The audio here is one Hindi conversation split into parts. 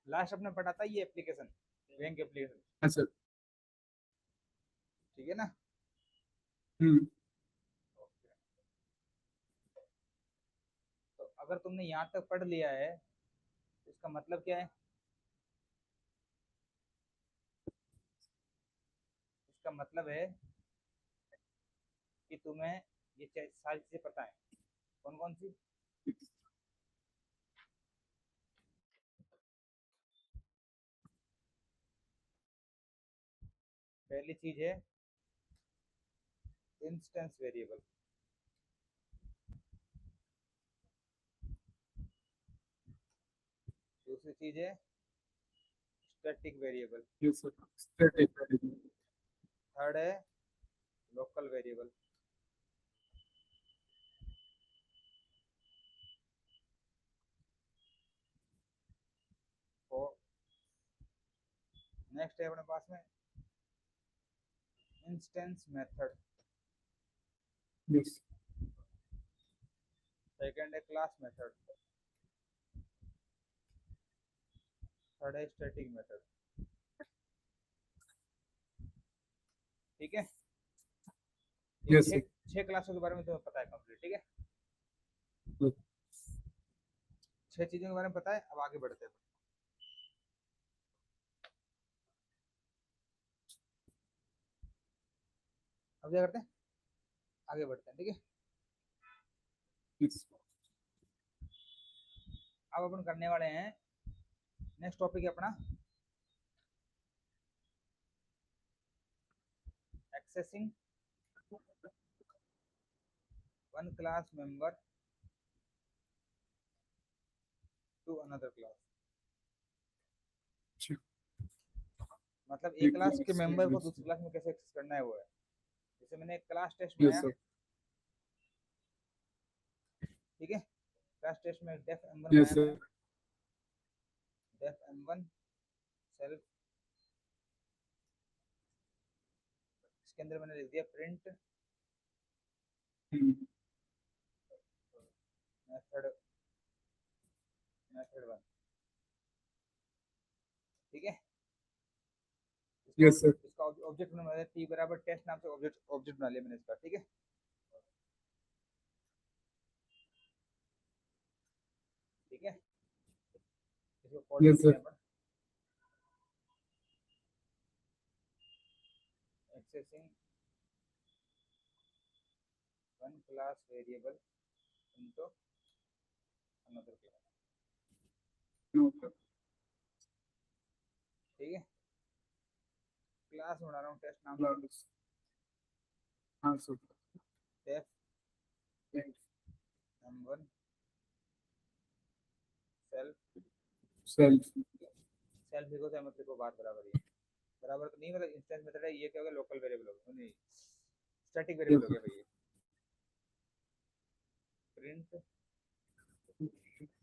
लास्ट अपने पढ़ा था ये एप्लीकेशन, बैंक एप्लीकेशन, अच्छा। ठीक है ना। तो अगर तुमने यहाँ तक पढ़ लिया है तो इसका मतलब क्या है, इसका मतलब है कि तुम्हें ये सारी चीजें पता है। कौन कौन सी? पहली चीज है इंस्टेंस वेरिएबल, दूसरी चीज है static variable, yes sir, static variable. Third है लोकल वेरिएबल, और नेक्स्ट है अपने पास में इंस्टेंस मेथड, यस। सेकंड है क्लास मेथड, थर्ड है स्टैटिक मेथड। ठीक है, ये यस छह सर। छह क्लासों के बारे में तुम्हें पता है कंप्लीट, ठीक है। छह चीजों के बारे में पता है, अब आगे बढ़ते हैं। अब क्या करते हैं, आगे बढ़ते हैं, ठीक है। यस। अब अपन करने वाले हैं, नेक्स्ट टॉपिक है अपना accessing one class member to another class. मतलब एक क्लास के मेंबर को दूसरी क्लास में कैसे एक्सेस करना है वो है। जैसे मैंने एक क्लास टेस्ट यस बनाया, सर। ठीक है, क्लास टेस्ट में डेफ m1 यस बनाया सर। मैंने, डेफ m1 सेल्फ, इसके अंदर मैंने लिख दिया प्रिंट मेथड मेथड 1, ठीक है। Yes sir. इसका ऑब्जेक्ट बना दिया t बराबर टेस्ट नाम से ऑब्जेक्ट ऑब्जेक्ट बना लिया मैंने इसका, ठीक है। ठीक है, इसको कोड यस लिखते सर। हैं अपन, accessing one class variable into another class, ठीक है। क्लास बना रहा हूँ टेस्ट नाम से, हाँ sir. Def m1 self, self. Self लिखो तो मतलब को बात बराबर ही है, बराबर तो नहीं, मतलब इंस्टेंस मेथड है, ये क्या होगा लोकल वेरिएबल होगा, नहीं स्टैटिक वेरिएबल हो गया भाई ये। प्रिंट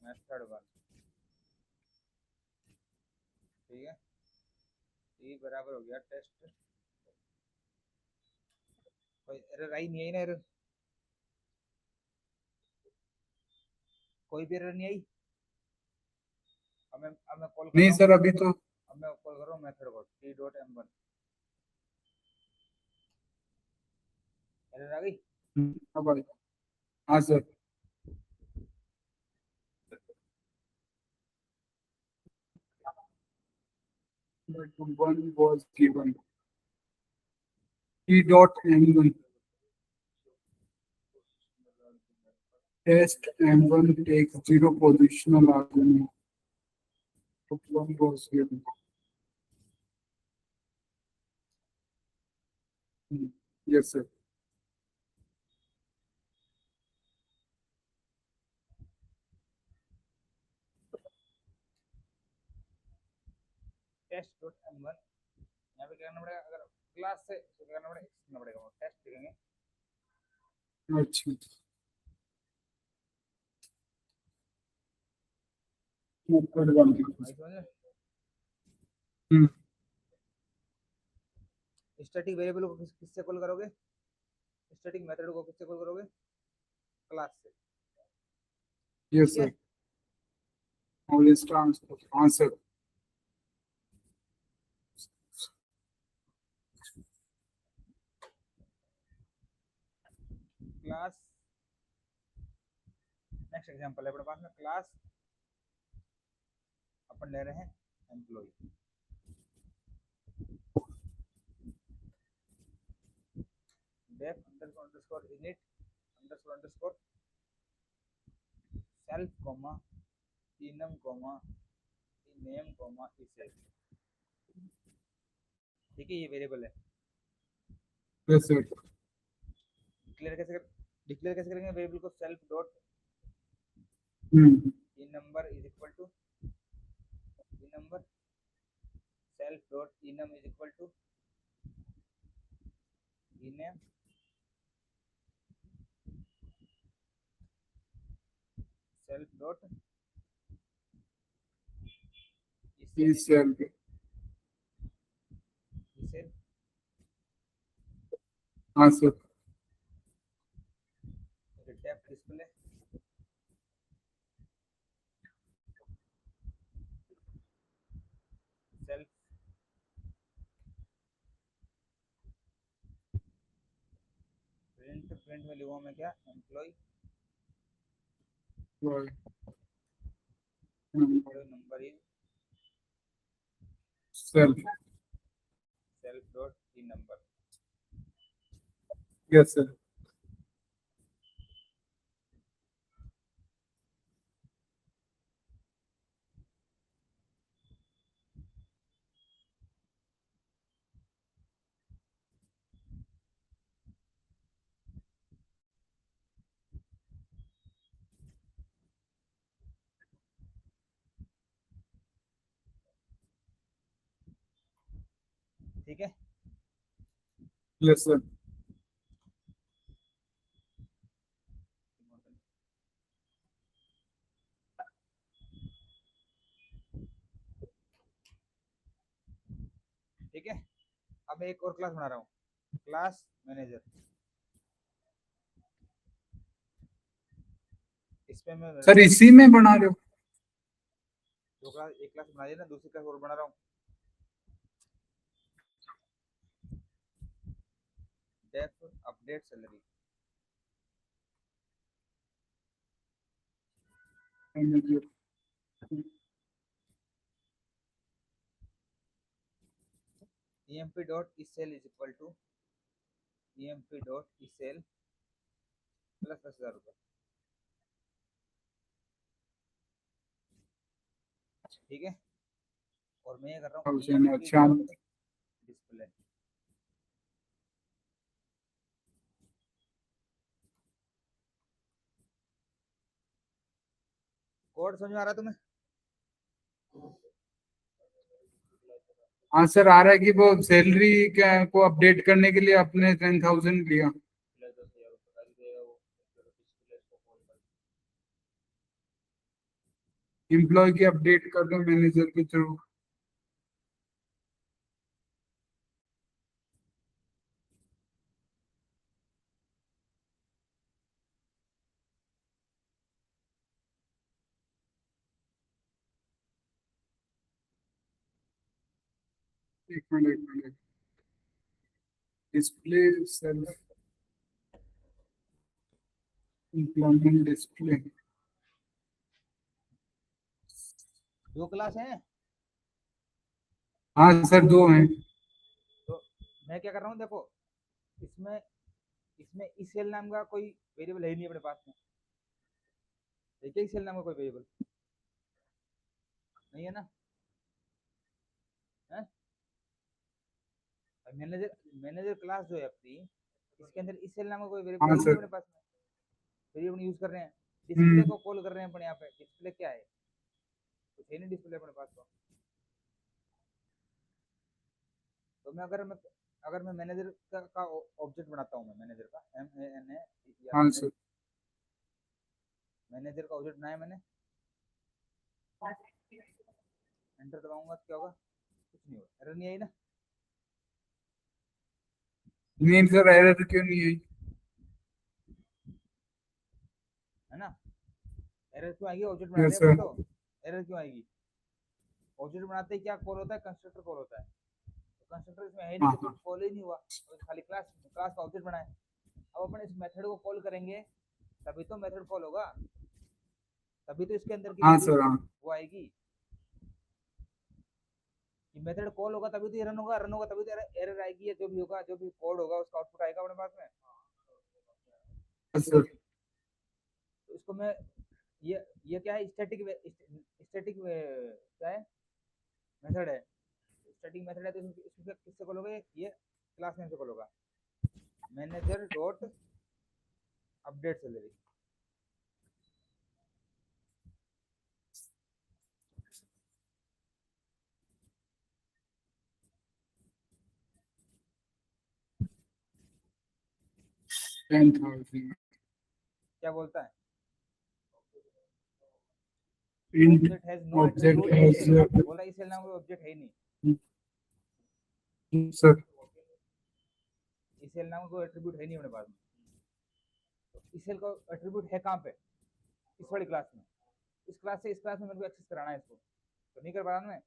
मेथड 1, ठीक है, ये बराबर हो गया टेस्ट, कोई एरर आई नहीं, आई ना एरर, कोई भी एरर नहीं आई। अब मैं कॉल कर नहीं रहा हूँ, सर, अभी तो अब मैं कॉल कर रहा हूँ मेथड को t.m1, एरर आ गई। अब आई। हाँ sir. But one was given. T dot M1 test M1 takes zero positional argument. But one was given. Yes sir. Test dot m1, यहाँ पे क्या करना पड़ेगा, अगर क्लास से तो क्या करना पड़ेगा, करना पड़ेगा टेस्ट लिखेंगे, अच्छा। Method one. आई समझ। हम्म। स्टैटिक वेरिएबल को किससे कॉल करोगे, स्टैटिक मेथड को किससे कॉल करोगे, क्लास से, Yes ठीक sir. है। All is transfer. Answer. Class, next example है अपने पास में क्लास अपन ले रहे हैं employ, def underscore init underscore self comma enum comma name comma itself. ठीक है, ये वेरिएबल है। Yes sir. डिक्लेयर कैसे करेंगे वेरिएबल को? Self dot hmm. In number is equal to in number, self dot enum is equal to enum, self dot itself. Itself. हाँ sir. Def display self print में लिखूंगा मैं क्या? Employ number is self. Self dot in number. Yes sir. ठीक है, यस सर। ठीक है। अब मैं एक और क्लास बना रहा हूँ, क्लास मैनेजर। इसमें मैं सर इसी में बना रहे हो? दो क्लास, एक क्लास बना दी ना, दूसरी क्लास और बना रहा हूँ। Def update salary, emp dot isel is equal to emp dot isel plus 10,000 रुपये। ठीक है, और मैं ये कर रहा हूँ अच्छा। डिस्प्ले। कोड समझ में आ रहा है तुम्हें? हाँ सर, आ रहा है कि वो सैलरी को अपडेट करने के लिए आपने 10,000 लिया। एम्प्लॉय की अपडेट कर दो मैनेजर के थ्रू। एक minute. Display self employment display. दो क्लास है, हाँ सर, दो हैं। तो मैं क्या कर रहा हूँ देखो, इसमें इसमें इसेल नाम का कोई वेरिएबल है ही नहीं अपने पास में। देखिए, इसेल नाम का कोई वेरिएबल नहीं है ना। है मैनेजर, मैनेजर क्लास जो है अपनी, इसके अंदर इसेल नाम का कोई वेरिएबल हाँ है ही नहीं सर। अपने पास में। वेरिएबल यूज कर रहे हैं, डिस्प्ले हम्म। को कॉल कर रहे हैं अपने यहाँ पे। डिस्प्ले क्या है? कुछ है नहीं डिस्प्ले अपने पास। तो मैं अगर मैं मैनेजर का ऑब्जेक्ट बनाता हूँ, मैं मैनेजर का MANA या हाँ सर। मैनेजर का ऑब्जेक्ट बनाया मैंने, एंटर दबाऊंगा तो क्या होगा? कुछ नहीं होगा, एरर नहीं आई ना। नहीं सर, एरर क्यों नहीं आई? है ना, एरर क्यों आएगी? ऑब्जेक्ट बना यस रहे हैं सर। अपन तो, एरर क्यों आएगी? ऑब्जेक्ट बनाते ही क्या कॉल होता है? कंस्ट्रक्टर कॉल होता है। तो कंस्ट्रक्टर इसमें है नहीं हाँ तो हाँ। कुछ कॉल ही नहीं हुआ, तो खाली क्लास क्लास का ऑब्जेक्ट बनाए। अब अपन इस मेथड को कॉल करेंगे तभी तो मेथड कॉल होगा, तभी तो इसके अंदर की हाँ वैल्यू सर हाँ वो आएगी। ये मेथड कॉल होगा तभी तो ये रन होगा, रन होगा तभी तो एरर आएगी, या जो भी होगा, जो भी कोड होगा उसका आउटपुट आएगा अपने पास में। सर। तो इसको मैं ये क्या है, स्टैटिक स्टैटिक क्या है, मेथड है, स्टैटिक मेथड है। तो इसको किससे कॉल होगा, ये क्लास नेम से कॉल होगा, मैनेजर डॉट अपडेट सैलरी। $10,000 क्या बोलता है, int object has no object attribute as इन सेल, बोला इस सेल नाम का ऑब्जेक्ट है ही नहीं, sir इस सेल नाम का कोई एट्रीब्यूट है नहीं अपने पास में। तो इस सेल का एट्रीब्यूट है कहाँ पे, इस वाली क्लास में, इस क्लास से इस क्लास में मेरे को एक्सेस कराना है इसको, तो नहीं कर पा रहा मैं,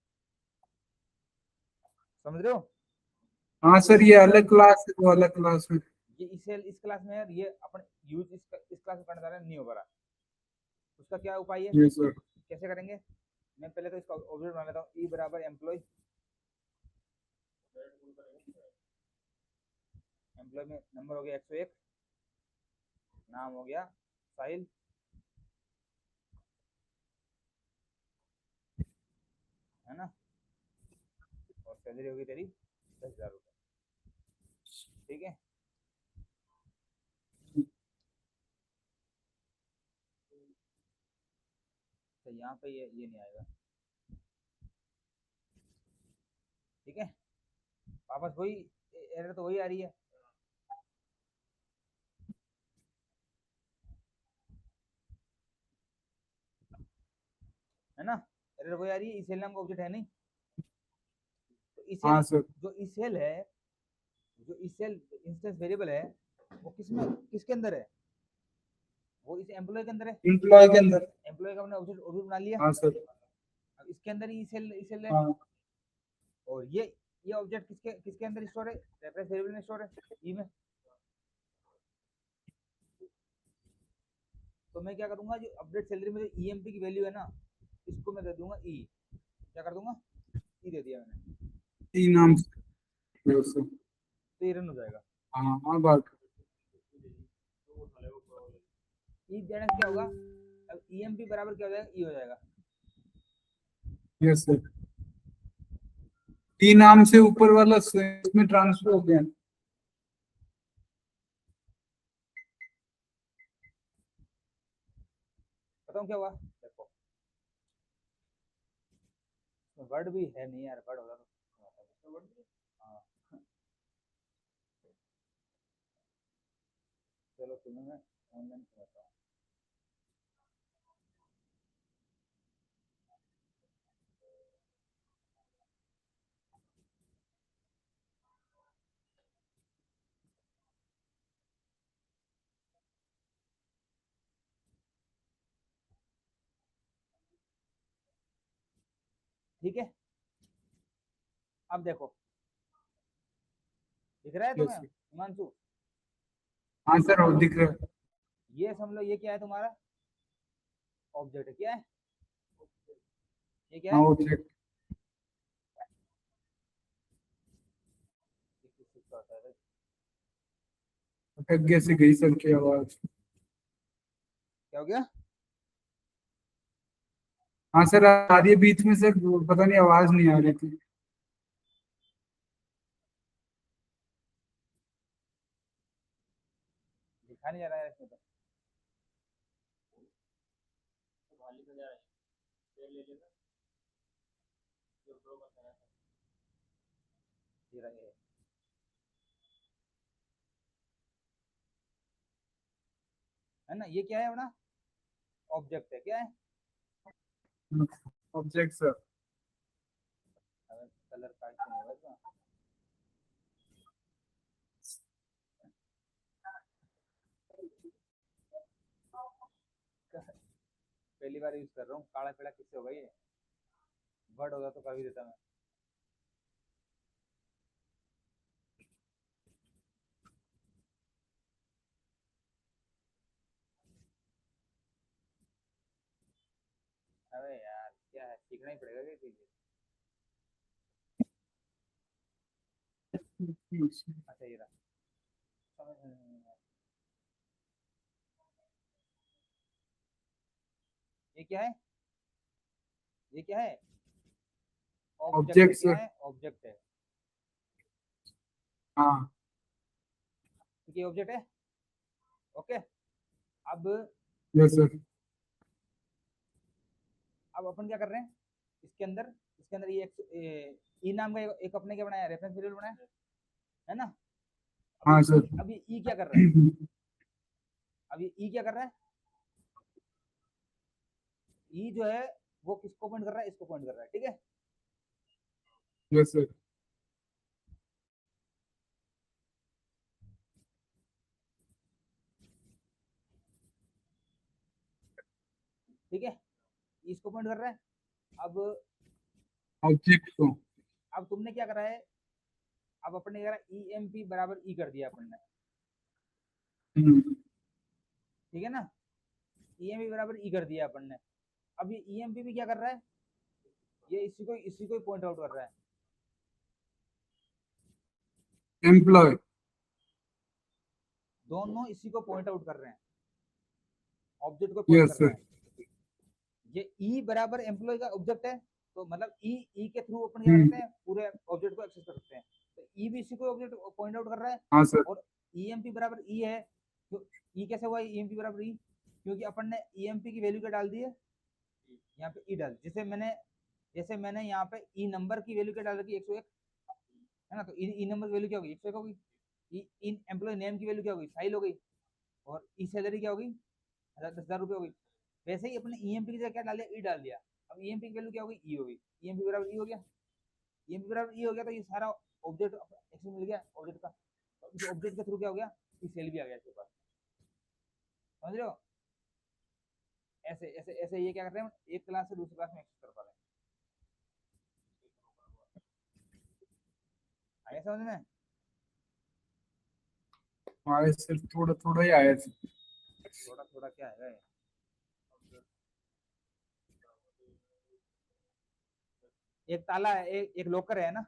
समझ रहे हो। हाँ सर ये अलग क्लास है वो अलग क्लास में। ये इस सेल इस क्लास में है, ये अपन यूज इस क्लास में करने जा रहे हैं, नहीं हो पा रहा। उसका क्या उपाय है, ये सर कैसे करेंगे, मैं पहले तो इसका ऑब्जेक्ट बना लेता हूँ, ई बराबर एम्प्लॉय, एम्प्लॉय में नंबर हो गया 101, नाम हो गया साहिल, है ना, और सैलरी होगी तेरी 10,000 रुपये, ठीक है। तो यहाँ पे ये नहीं आएगा, ठीक है, वापस वही एरर तो वही आ रही है ना, एरर वही आ रही है, इसेल नाम का ऑब्जेक्ट है नहीं। तो इसेल हाँ सर जो इसेल है, जो इसेल इंस्टेंस वेरिएबल है, वो किसके अंदर है, वो इस एम्प्लॉय के अंदर है, एम्प्लॉय के अंदर। एम्प्लॉय का हमने ऑब्जेक्ट बना लिया। हाँ सर अब इसके अंदर ही इसेल है, हाँ और ये ऑब्जेक्ट किसके किसके अंदर स्टोर है, रेफरेंस वेरिएबल में स्टोर है, ई में। तो मैं क्या करूंगा, जो अपडेट सैलरी में जो ईएमपी की वैल्यू है ना, इसको मैं दे दूंगा ई, क्या कर दूंगा, ई दे दिया मैंने, तीन नाम से ये सर। तो ये रन हो जाएगा। हाँ हाँ बात। ई देने से क्या होगा, अब ईएमपी बराबर क्या हो जाएगा, ई हो जाएगा। यस सर तीन नाम से ऊपर वाला इसमें ट्रांसफर हो गया। बताऊँ क्या हुआ, देखो वर्ड भी है नहीं यार, वर्ड होगा तो हाँ, चलो सुनो मैं ऑनलाइन समझता हूँ। ठीक है, अब देखो दिख रहा है यस तुम्हें सर हिमांशु, हाँ सर वो दिख रहा है। ये समझ लो ये क्या है तुम्हारा ऑब्जेक्ट, क्या है ये, क्या हाँ है, वो चेक अटक गया से गई सर की आवाज। क्या हो गया, हाँ सर आ रही है बीच में सर पता नहीं आवाज नहीं आ रही थी। दिखा नहीं जा रहा है इसमें तो, खाली तो जा रहा है, ले लेना, ये रहा ये, है ना, ये क्या है अपना ऑब्जेक्ट है, क्या है, ऑब्जेक्ट सर कलर कार्ड से नहीं होगा इसका, पहली बार यूज कर रहा हूँ, काला पीला किससे होगा ये, वर्ड होगा तो कर भी देता मैं। लिखना ही पड़ेगा ये चीज। अच्छा ये रहा, समझ में नहीं आया। ये क्या है, ये क्या है, ऑब्जेक्ट है, ऑब्जेक्ट क्या सर। है, ऑब्जेक्ट है, हाँ ठीक है ऑब्जेक्ट है। ओके, अब यस सर। अब अपन क्या कर रहे हैं, इसके अंदर ये ई नाम का एक अपने क्या बनाया, रेफरेंस वेरिएबल बनाया है ना। हाँ सर। अब ये ई क्या कर रहा है, अब ये ई क्या कर रहा है, ई जो है वो किसको पॉइंट कर रहा है, इसको पॉइंट कर रहा है, ठीक है। Yes sir. ठीक है, इसको पॉइंट कर रहा है। अब ऑब्जेक्ट को। अब तुमने क्या करा है, अब अपने करा ई एम पी बराबर ई कर दिया अपन ने, ठीक है ना, ई एम पी बराबर ई कर दिया अपन ने। अब ये ई एम पी भी क्या कर रहा है, ये इसी को पॉइंट आउट कर रहा है, एम्प्लॉय। दोनों इसी को पॉइंट आउट कर रहे हैं, ऑब्जेक्ट को पॉइंट कर यस रहा सर। है। ये ई बराबर एम्प्लॉय का ऑब्जेक्ट है, तो मतलब ई के थ्रू अपन क्या करते हैं, पूरे ऑब्जेक्ट को एक्सेस कर सकते हैं। तो ई भी इसी को ऑब्जेक्ट पॉइंट आउट कर रहा है, हाँ सर। और ईएमपी बराबर ई है। तो ई कैसे हुआ, ईएमपी बराबर ई, क्योंकि अपन ने ईएमपी की वैल्यू क्या डाल दी है, यहाँ पे ई डाल, जैसे मैंने यहाँ पे ई नंबर की वैल्यू क्या डाल रखी, 101 है ना, तो ई नंबर की वैल्यू क्या होगी, 101 होगी। इन एम्प्लॉय नेम की वैल्यू क्या होगी, साहिल हो गई, और ई सैलरी क्या होगी, 10,000 रुपये होगी। वैसे ही अपने ईएमपी की जगह क्या डाल दिया, ई डाल दिया। अब ईएमपी की वैल्यू क्या होगी, ई होगी, ईएमपी बराबर ई हो गया, ईएमपी बराबर ई हो गया, तो ये सारा ऑब्जेक्ट एक्सेस मिल गया ऑब्जेक्ट का। तो इस ऑब्जेक्ट के थ्रू क्या हो गया, ई सेल भी आ गया इसके पास, समझ रहे हो। ऐसे ऐसे ऐसे ये क्या कर रहे हैं, एक क्लास से दूसरी क्लास में एक्सेस कर पा रहे हैं, आगे समझ में। हाँ सर, थोड़ा थोड़ा ही आया सर। थोड़ा थोड़ा क्या है, एक ताला है, एक लॉकर है ना,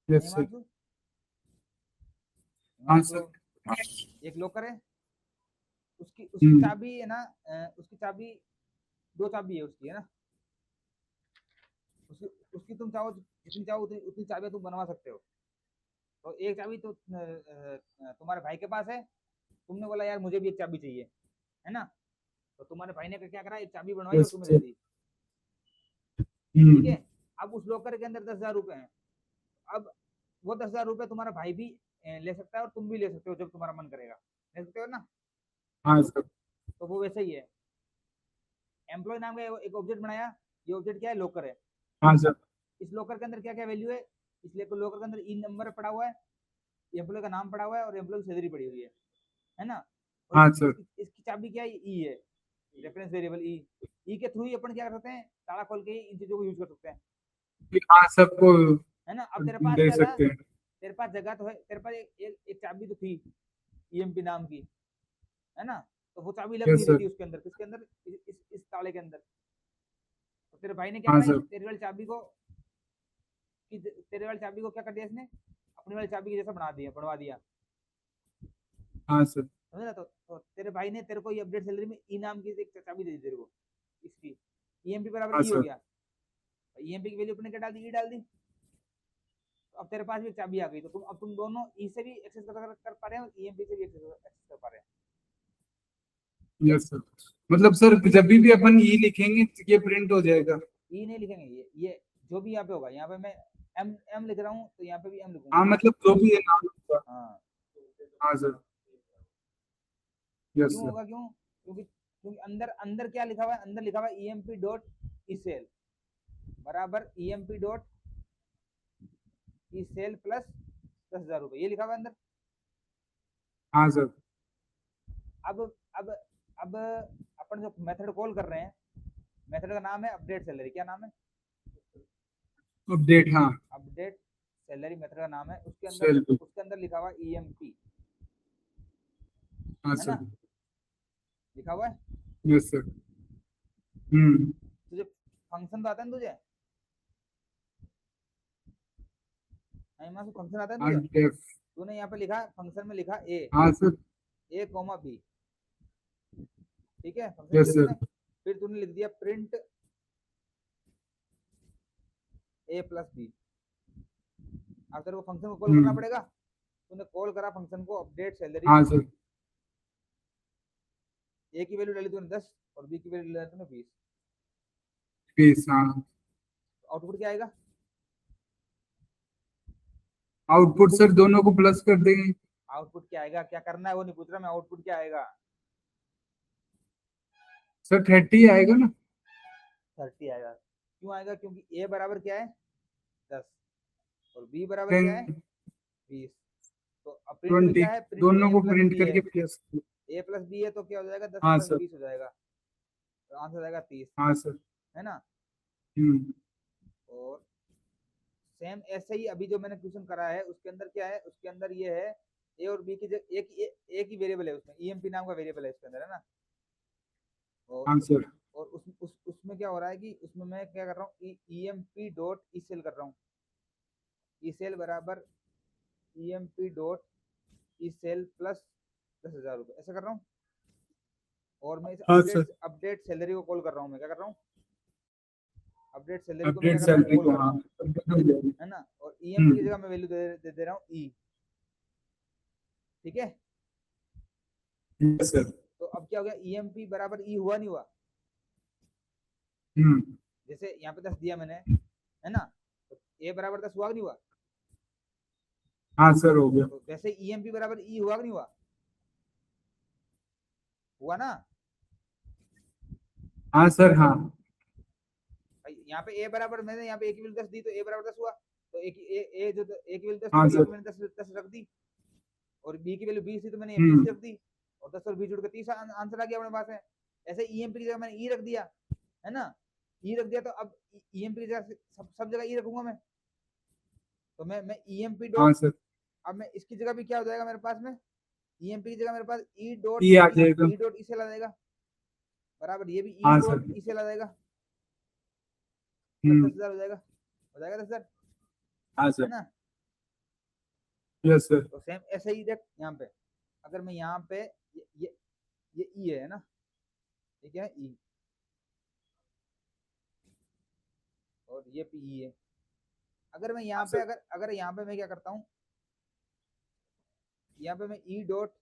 यस सर। हिमांशु, हाँ हिमांशु, सर। एक लॉकर है, उसकी उसकी हम्म। चाबी है ना, उसकी चाबी, दो चाबी है उसकी, है ना, उसकी उसकी तुम चाहो जितनी चाहो उतनी चाबियां तुम बनवा सकते हो। तो एक चाबी तो तुम्हारे भाई के पास है, तुमने बोला यार मुझे भी एक चाबी चाहिए, है ना, तो तुम्हारे भाई ने क्या करा, एक चाबी बनवाई और यस तुम्हें दे सर। दी, ठीक है। हम्म। अब उस लॉकर के अंदर 10,000 रुपए हैं। अब वो 10,000 रुपए तुम्हारा भाई भी ले सकता है, और तुम भी ले सकते हो जब तुम्हारा मन करेगा, ले सकते हो ना। हाँ सर। तो वो वैसे ही है, एम्प्लॉय नाम का एक ऑब्जेक्ट बनाया, ये ऑब्जेक्ट क्या है, लॉकर है। हाँ सर। इस लॉकर के अंदर क्या क्या वैल्यू है, इसलिए लॉकर के अंदर ई नंबर पड़ा हुआ है, एम्प्लॉय का नाम पड़ा हुआ है, और एम्प्लॉय की सैलरी पड़ी हुई है ना। और हाँ सर। इसकी चाबी क्या है, ई है, रेफरेंस वेरिएबल ई। ई के थ्रू ही अपन क्या कर सकते हैं, ताला खोल के इन चीजों को यूज कर सकते हैं, हाँ सबको है ना। अब तेरे पास दे क्या था, सकते हैं। तेरे पास जगह तो है, तेरे पास एक चाबी तो थी ईएमपी नाम की, है ना, तो वो चाबी लग यस नहीं रही सर। थी उसके अंदर, किसके अंदर, इस ताले के अंदर। तो तेरे भाई ने क्या हाँ करा, सर। तेरे वाली चाबी को, तेरे वाली चाबी को क्या कर दिया इसने, अपनी वाली चाबी के जैसा बनवा दिया, हाँ सर। समझ ना। तो तेरे भाई ने तेरे को ये अपडेट सैलरी में ई नाम की एक चाबी दे दी तेरे को, इसकी ईएमपी बराबर हाँ ई हो सर। गया। ईएमपी की वैल्यू अपने क्या डाल दी, ई डाल दी। तो अब तेरे पास भी एक चाबी आ गई, तो तुम दोनों ई से भी एक्सेस कर पा रहे हैं, और ईएमपी से भी एक्सेस कर पा रहे हैं, ठीक है। Yes sir. मतलब सर जब भी अपन ई लिखेंगे तो ये प्रिंट हो जाएगा। ई नहीं लिखेंगे, ये जो भी यहाँ पे होगा, यहाँ पे मैं एम एम लिख रहा हूँ, तो यहाँ पे भी एम लिखूंगा, हाँ मतलब जो भी है नाम होगा। हाँ। हाँ सर। यस क्यों सर। होगा, क्यों, क्योंकि अंदर अंदर क्या लिखा हुआ है, अंदर लिखा हुआ है ईएमपी डॉट ई सेल बराबर emp dot E sal plus 10,000 रुपये, ये लिखा हुआ है अंदर। हाँ सर। अब अब अब अपन जो मेथड कॉल कर रहे हैं, मेथड का नाम है अपडेट सैलरी, क्या नाम है, अपडेट। हाँ। अपडेट सैलरी मेथड का नाम है, सेल पे। उसके अंदर लिखा हुआ है ईएमपी, हाँ है सर। ना, लिखा हुआ है। Yes sir. हम्म। तो जब फंक्शन तो आता है ना तुझे? हिमांशु फंक्शन आता है ना हाँ तुझे? डेफ। तूने यहाँ पे लिखा, फंक्शन में लिखा ए, हाँ सर। ए कॉमा बी, ठीक है, फंक्शन यस लिखा सर। तूने। फिर तूने लिख दिया प्रिंट ए प्लस बी। अब तेरे को फंक्शन को कॉल करना पड़ेगा। तूने कॉल करा फंक्शन को, अपडेट सैलरी, हाँ सर। ए की वैल्यू डाली तूने 10 और बी की वैल्यू डाली तूने 20। पीस। हाँ। आउटपुट क्या आएगा? आउटपुट सर दोनों को प्लस कर देंगे। आउटपुट क्या आएगा, क्या करना है वो नहीं पूछ रहा मैं, आउटपुट क्या आएगा? सर 30 आएगा ना। 30 आएगा। क्यों आएगा? क्योंकि ए बराबर क्या है 10 और बी बराबर 10। क्या है 20। तो अब प्रिंट में 20 क्या है, प्रिंट में दोनों ए को प्लस प्रिंट बी है, करके प्लस। ए प्लस बी है तो क्या हो जाएगा 10 हाँ प्लस सर। 20 हो जाएगा, तो आंसर हो जाएगा 30, हाँ सर। है ना? हम्म। और सेम ऐसे ही अभी जो मैंने क्वेश्चन करा है उसके अंदर क्या है, उसके अंदर ये है ए और बी की एक ही वेरिएबल है उसमें, ईएमपी नाम का वेरिएबल है इसके अंदर, है ना? और हाँ सर। और उसमें क्या हो रहा है कि उसमें मैं क्या कर रहा हूँ, ईएमपी डॉट ई सेल कर रहा हूँ, ई सेल बराबर emp dot E sal plus 10,000 रुपये, ऐसा कर रहा हूँ। और मैं इस हाँ सर। अपडेट सैलरी को कॉल कर रहा हूँ, मैं क्या कर रहा हूँ, अपडेट सैलरी को मैं अपडेट क्या कर रहा हूँ, सैलरी कॉल को। कर रहा हाँ। हूँ, हम्म। है ना? और ईएमपी की जगह मैं वैल्यू दे रहा हूँ ई, ठीक है? Yes sir. तो अब क्या हो गया, ईएमपी बराबर ई हुआ नहीं हुआ? हम्म। जैसे यहाँ पे 10 दिया मैंने, है ना? तो ए बराबर 10 हुआ कि नहीं हुआ? हाँ सर हो गया। तो वैसे ईएमपी बराबर ई हुआ कि नहीं हुआ? हुआ ना? हाँ सर। हाँ। यहाँ पे ए बराबर, मैंने यहाँ पे ए की वैल्यू 10 दी तो ए बराबर 10 हुआ, तो ए जो ए की वैल्यू 10 हाँ थी तो यहाँ सर। पे मैंने 10 रख दी, और बी की वैल्यू 20 थी तो मैंने 20 हम्म। रख दी, और 10 और 20 जुड़ के 30 आंसर आ गया अपने पास में। ऐसे ईएमपी की जगह मैंने ई रख दिया, है ना? ई रख दिया तो अब ईएमपी की जगह सब जगह ई रखूंगा मैं, तो मैं ईएमपी हाँ डॉट, सर। अब मैं इसकी जगह भी क्या हो जाएगा मेरे पास में, ईएमपी की जगह मेरे पास ई डॉट ये आ जाएगा। ई डॉट ई से ला जाएगा, बराबर ये भी ई हाँ डॉट सर। ई से ला जाएगा, हम्म। 10,000 हो जाएगा 10,000, हाँ है सर। ना? Yes sir. तो सेम ऐसे ही देख यहाँ पे, अगर मैं यहाँ पे ये ई है ना, ये क्या है ई, और ये पी ई है। अगर मैं यहाँ हाँ पे सर। अगर अगर यहाँ पे मैं क्या करता हूँ, यहाँ पे मैं ई डॉट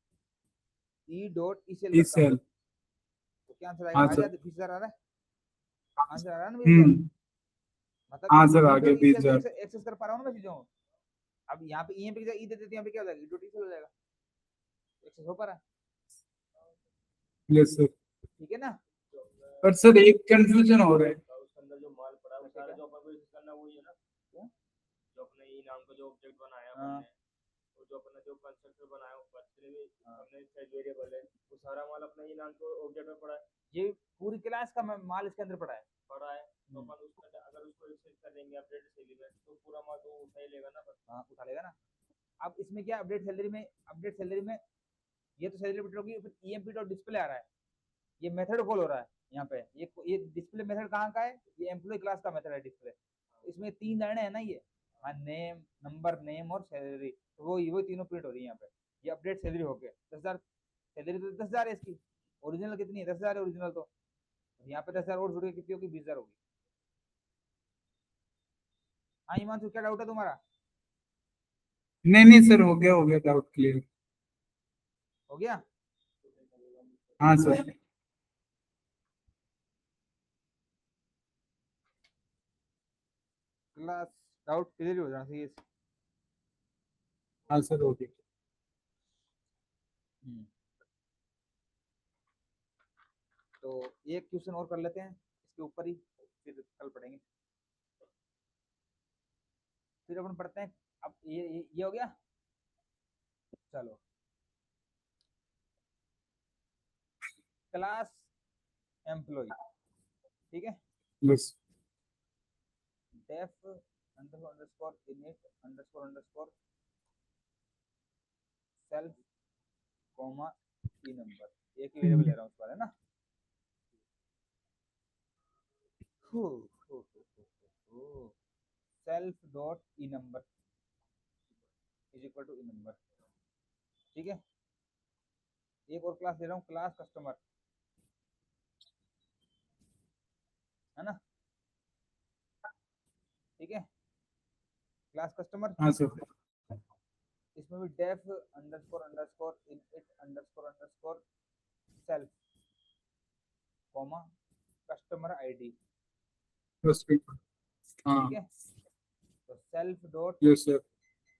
ई सेल इस करता हूँ, सेल। तो क्या आंसर आएगा, हाँ आ सर। गया 20,000 आ रहा है, आंसर आ रहा है ना 20,000? हम्म। मतलब हाँ सर ई आ गया डॉट ई सेल से 20,000। एक्सेस कर पा रहा हूँ ना मैं चीजों को। अब यहाँ पे ई पे ई दे देते, यहाँ पे क्या हो जाएगा, ई डॉट ई सेल हो जाएगा, एक्सेस हो पा रहा है, यस सर। ठीक है ना? पर सर एक कंफ्यूजन हो रहा है। उसके अंदर जो माल पड़ा है वो सारा जो अपन को यूज करना वही है ना, जो अपने ई नाम का जो ऑब्जेक्ट बनाया हाँ, हमने, और जो अपना जो कंस्ट्रक्टर बनाया उसका भी हमने सेट वेरिएबल है, वो सारा माल अपना ई नाम के ऑब्जेक्ट में पड़ा है, ये पूरी क्लास का माल इसके अंदर पड़ा है। तो अपन उसका अगर उसको एक्सेस कर देंगे अपडेट सैलरी में तो पूरा माल तो उठा ही लेगा ना, हाँ उठा लेगा ना। अब इसमें क्या, अपडेट सैलरी में ये तो सैलरी बिट होगी, फिर ईएमपी डॉट डिस्प्ले आ रहा है, ये मेथड कॉल हो रहा है यहाँ पे, ये डिस्प्ले मेथड कहाँ का है, ये एम्प्लॉय क्लास का मेथड है डिस्प्ले। इसमें 3 लाइनें है ना ये, हाँ, नेम, नंबर, नेम और सैलरी, तो वो तीनों प्रिंट हो रही है यहाँ पे। ये अपडेट सैलरी हो गया 10,000, सैलरी तो 10,000 है इसकी, ओरिजिनल कितनी है 10,000 है ओरिजिनल, तो यहाँ पे 10,000 और जुड़ के कितनी होगी 20,000 होगी। हाँ हिमांशु, क्या डाउट है तुम्हारा? नहीं नहीं सर हो गया डाउट क्लियर। हो गया? हाँ सर। क्लास डाउट क्लियर हो जाना चाहिए। हाँ सर हो गया। तो एक क्वेश्चन और कर लेते हैं इसके ऊपर ही, फिर कल पढ़ेंगे। फिर अपन पढ़ते हैं, अब ये हो गया, चलो। क्लास एम्प्लॉय, ठीक है, बस। Def underscore init underscore self comma की नंबर, एक ही वेरिएबल ले रहा हूँ उस पर, है ना? Self dot E number is equal to E number. ठीक है, एक और क्लास ले रहा हूँ, क्लास कस्टमर, है ना। ठीक है, क्लास कस्टमर, हाँ सर। इसमें भी def underscore underscore init underscore underscore self comma customer ID. बस फिर। हाँ। ठीक है, तो self dot yes sir.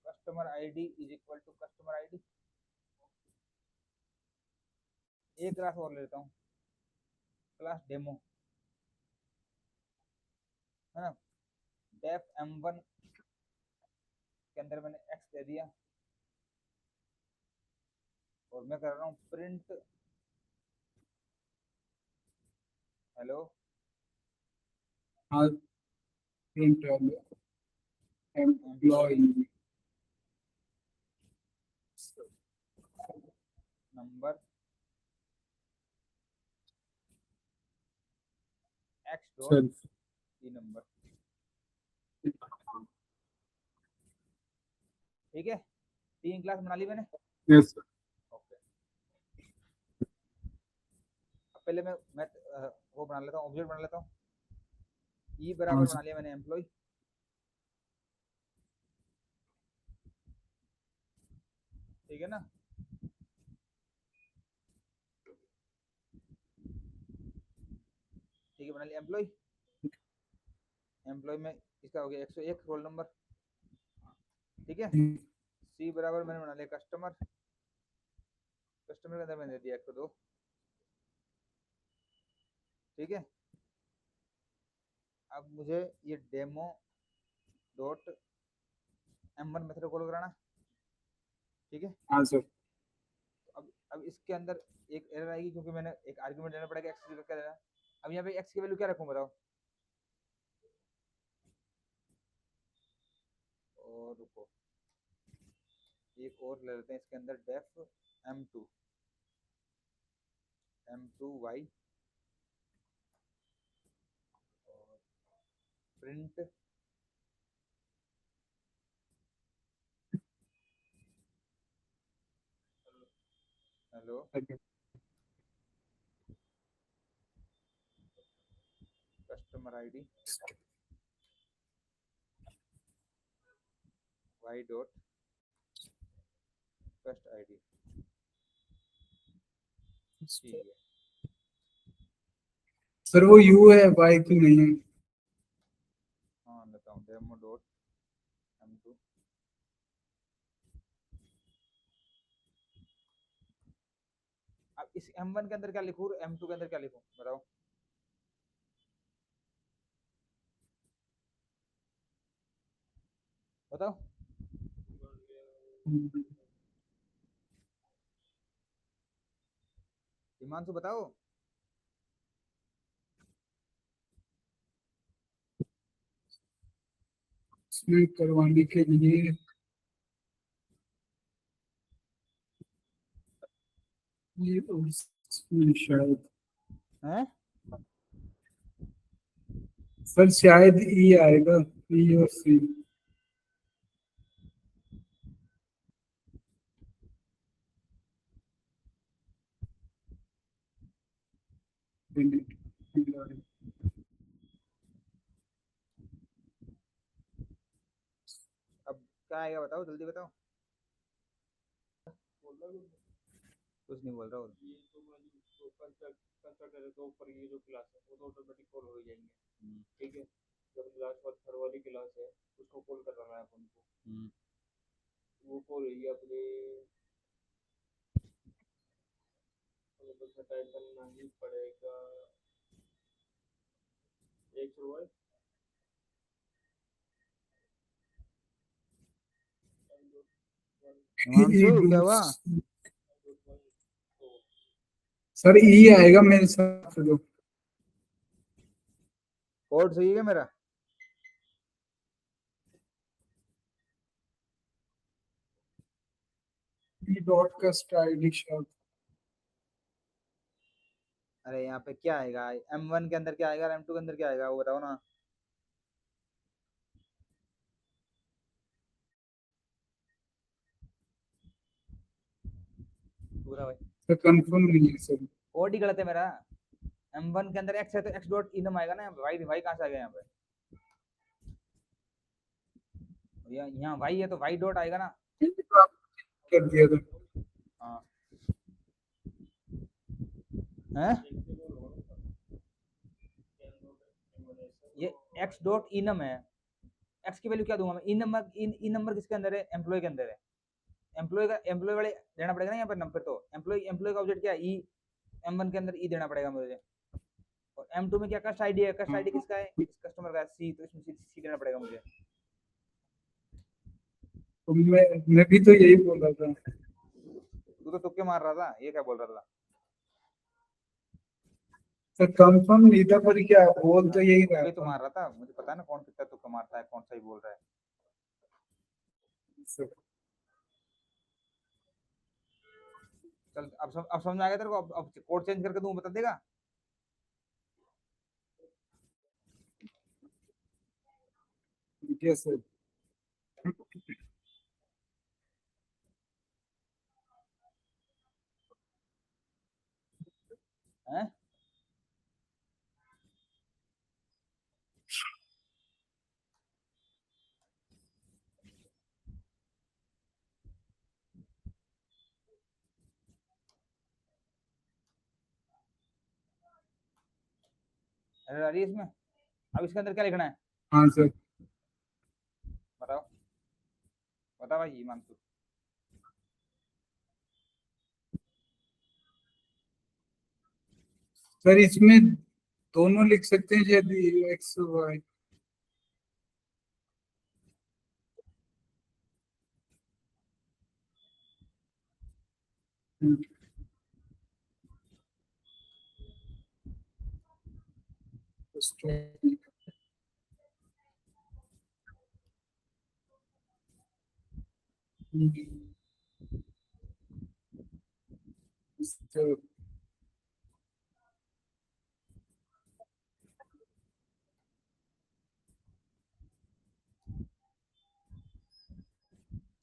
Customer ID is equal to customer ID. एक क्लास और लेता हूँ, क्लास डेमो, है ना। डेफ m1 के अंदर मैंने x दे दिया और मैं कर रहा हूँ प्रिंट हेलो। हाँ print employ number x dot self. E number. ठीक है, 3 क्लास बना ली मैंने। Yes sir. ओके, अब पहले मैं वो बना लेता हूँ, ऑब्जेक्ट बना लेता हूँ। ई हाँ बराबर सर। बना लिया मैंने एम्प्लॉय। ठीक है ना, ठीक है, बना लिया एम्प्लॉय। एम्प्लॉय में इसका हो गया 101 रोल नंबर। ठीक है, सी बराबर मैंने बना लिया कस्टमर, कस्टमर के अंदर मैंने दे दिया 102। ठीक है, अब मुझे ये demo dot m1 method call कराना। ठीक है, हाँ सर। अब इसके अंदर एक एरर आएगी क्योंकि मैंने एक आर्गुमेंट देना पड़ेगा x का देना। अब यहाँ पे x की वैल्यू क्या रखूं बताओ। और रुको, एक और ले लेते हैं इसके अंदर, डेफ m2 y और print hello customer ID y dot कस्ट आईडी। ठीक है, सर वो यू है वाई क्यों नहीं है? हाँ लेता हूँ डेमो डॉट m2। अब इस m1 के अंदर क्या लिखूं, m2 के अंदर क्या लिखूं बताओ। बताओ, हिमांशु बताओ। इसमें करवाने के लिए ये उसमें शायद हैं, सर शायद ई आएगा, ई और सी। अब क्या आएगा बताओ, जल्दी बताओ। कुछ नहीं बोल रहा हूँ। ये तो कंस्ट्रक्टर है तो ऊपर ये जो क्लास है वो तो ऑटोमेटिक कॉल हो जाएंगे। ठीक है, जब लास्ट वाली थर्ड वाली क्लास है उसको कॉल करना है अपन को। वो कॉल हुई अपने तो टाइप करना ही पड़ेगा। एक शुरुआत हिमांशु क्या हुआ। सर ई आएगा मेरे हिसाब से तो। कोड सही है मेरा। ई डॉट का स्टाइलिश शायद। अरे यहाँ पे क्या आएगा, m1 के अंदर क्या आएगा और m2 के अंदर क्या आएगा वो बताओ ना। पूरा भाई सर कंफर्म नहीं है सर। कोड ही गलत है मेरा। M1 के अंदर x है तो x डॉट इनम आएगा ना, y y कहाँ से आ गया यहाँ पे? यहाँ y है तो y डॉट आएगा ना। तो आप कर दिया था। हाँ हैं? ये x डॉट इनम है, x की वैल्यू क्या दूंगा मैं? इन नंबर किसके अंदर है? एम्प्लॉय के अंदर है। एम्प्लॉय वाले देना पड़ेगा ना यहाँ पर नंबर, तो एम्प्लॉय का ऑब्जेक्ट क्या है? ई। M1 के अंदर ई देना पड़ेगा मुझे। और M2 में क्या कस्ट आईडी है? कस्ट आईडी किसका है? इस कस्टमर का सी, तो इसमें सी देना पड़ेगा मुझे। तो मैं भी तो यही बोल रहा था। तू तो तुक्के मार रहा था, ये क्या बोल रहा था? सर कंफर्म नहीं था, पर क्या बोल तो यही रहा तुक्के तो था मार रहा था, मुझे पता है ना कौन कितना तुक्का मारता है, कौन सही बोल रहा है। सर। चल अब समझ आ गया तेरे को? अब कोड चेंज करके तू बता देगा? Yes sir. हैं? एरर आ रही है इसमें? अब इसके अंदर क्या लिखना है? हाँ सर। बताओ, बता भाई हिमांशु। सर इसमें दोनों लिख सकते हैं यदि X Y.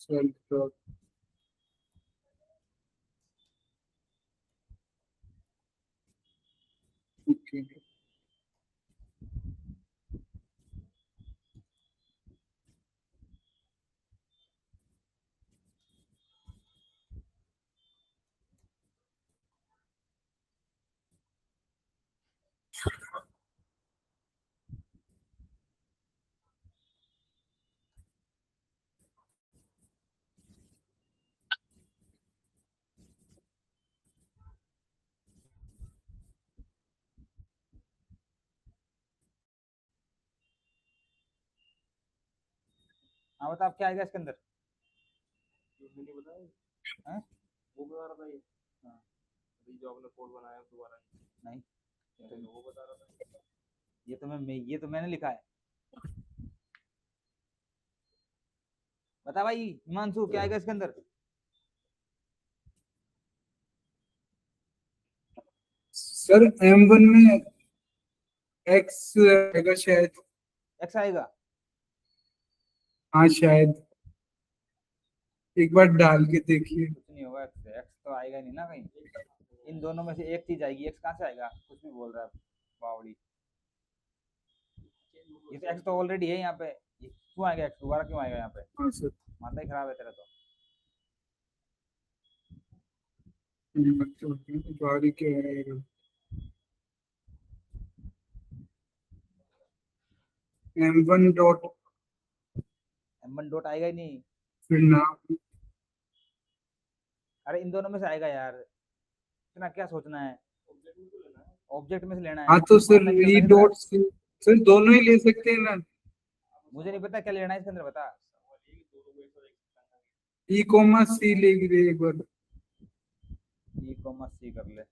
Sir sir okay. हाँ बता, अब क्या आएगा इसके अंदर? मैंने बताया हैं? वो बता रहा था ये। हाँ। अभी जो आपने कोड बनाया दोबारा नहीं, तो वो बता रहा था। ये तो मैंने लिखा है। बता भाई हिमांशु, क्या आएगा इसके अंदर? सर M1 में एक्स आएगा शायद। एक्स आएगा? हाँ शायद, एक बार डाल के देखिए। कुछ नहीं होगा, एक्स तो आएगा नहीं ना कहीं। इन दोनों में से एक चीज आएगी, एक्स कहाँ से आएगा? कुछ भी बोल रहा है बावड़ी। ये तो एक्स तो ऑलरेडी है यहाँ पे, क्यों आएगा एक्स दोबारा? क्यों आएगा यहाँ पे? हाँ सर। माथा ही खराब है तेरा तो। बारी क्या आएगा? M1 डॉट M1 डॉट आएगा ही नहीं। फिर नाम। अरे इन दोनों में से आएगा यार, इतना क्या सोचना है? ऑब्जेक्ट में से लेना है। हाँ तो सर मानना क्यों ई नहीं? Dot C. सर दोनों ही ले सकते हैं ना। मुझे नहीं पता क्या लेना है इसके अंदर, बता। ई कॉमा सी ले एक बार। ई कॉमर्स सी कर ले।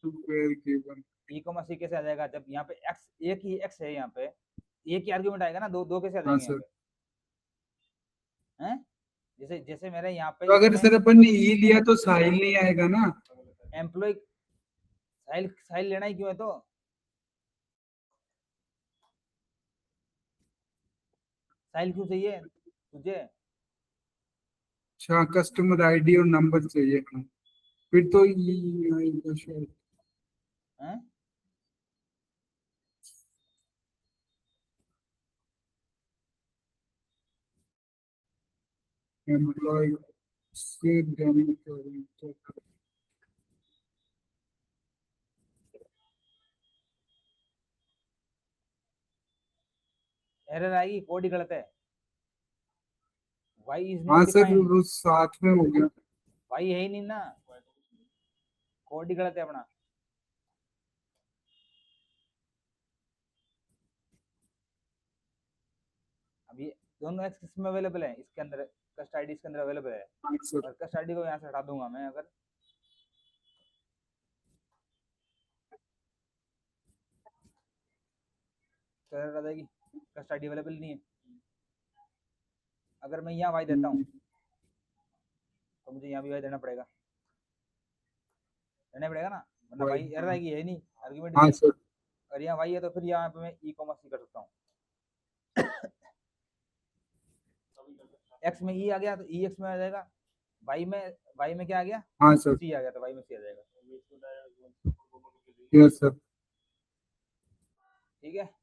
Were given. ई कॉमर्स सी कैसे आ जाएगा जब यहाँ पे एक्स, एक ही एक्स है यहाँ पे, एक ही आर्ग्यूमेंट आएगा ना, दो दो कैसे आ हाँ जाएंगे यहाँ सर। पे? हैं? जैसे जैसे मेरे यहाँ पे तो अगर सर अपन ने ई लिया तो साहिल नहीं आएगा ना। एम्प्लॉय, साहिल साहिल लेना ही क्यों है तो? साइल क्यों चाहिए तुझे? अच्छा, कस्टमर आईडी और नंबर चाहिए। फिर तो ये आएगा शायद। हैं? एम्प्लॉय से जानकारी चेक। एरर आएगी, कोड ही गलत है। वाई इज हाँ नॉट सर, डिफाइंड। वो साथ में हो गया। वाई है ही नहीं ना, कोड ही गलत है अपना। अभी दोनों एक्सेस में अवेलेबल है, इसके अंदर कस्ट आईडी इसके अंदर अवेलेबल है, हाँ सर। और कस्ट आईडी को यहाँ से हटा दूंगा मैं अगर, तो एरर आ जाएगी, कस्ट आईडी अवेलेबल नहीं है। अगर मैं यहाँ वाई देता हूँ तो मुझे यहाँ भी वाई देना पड़ेगा ना, वरना वाई एरर आएगी, है नहीं, आर्गुमेंट हाँ नहीं है। सर। और यहाँ वाई है तो फिर यहाँ पे मैं ई कॉमर्स ही कर सकता हूँ। एक्स में ई आ गया तो ई एक्स में आ जाएगा, वाई में क्या आ गया, हाँ सर। सी आ गया तो वाई में सी आ जाएगा। Yes sir. ठीक है।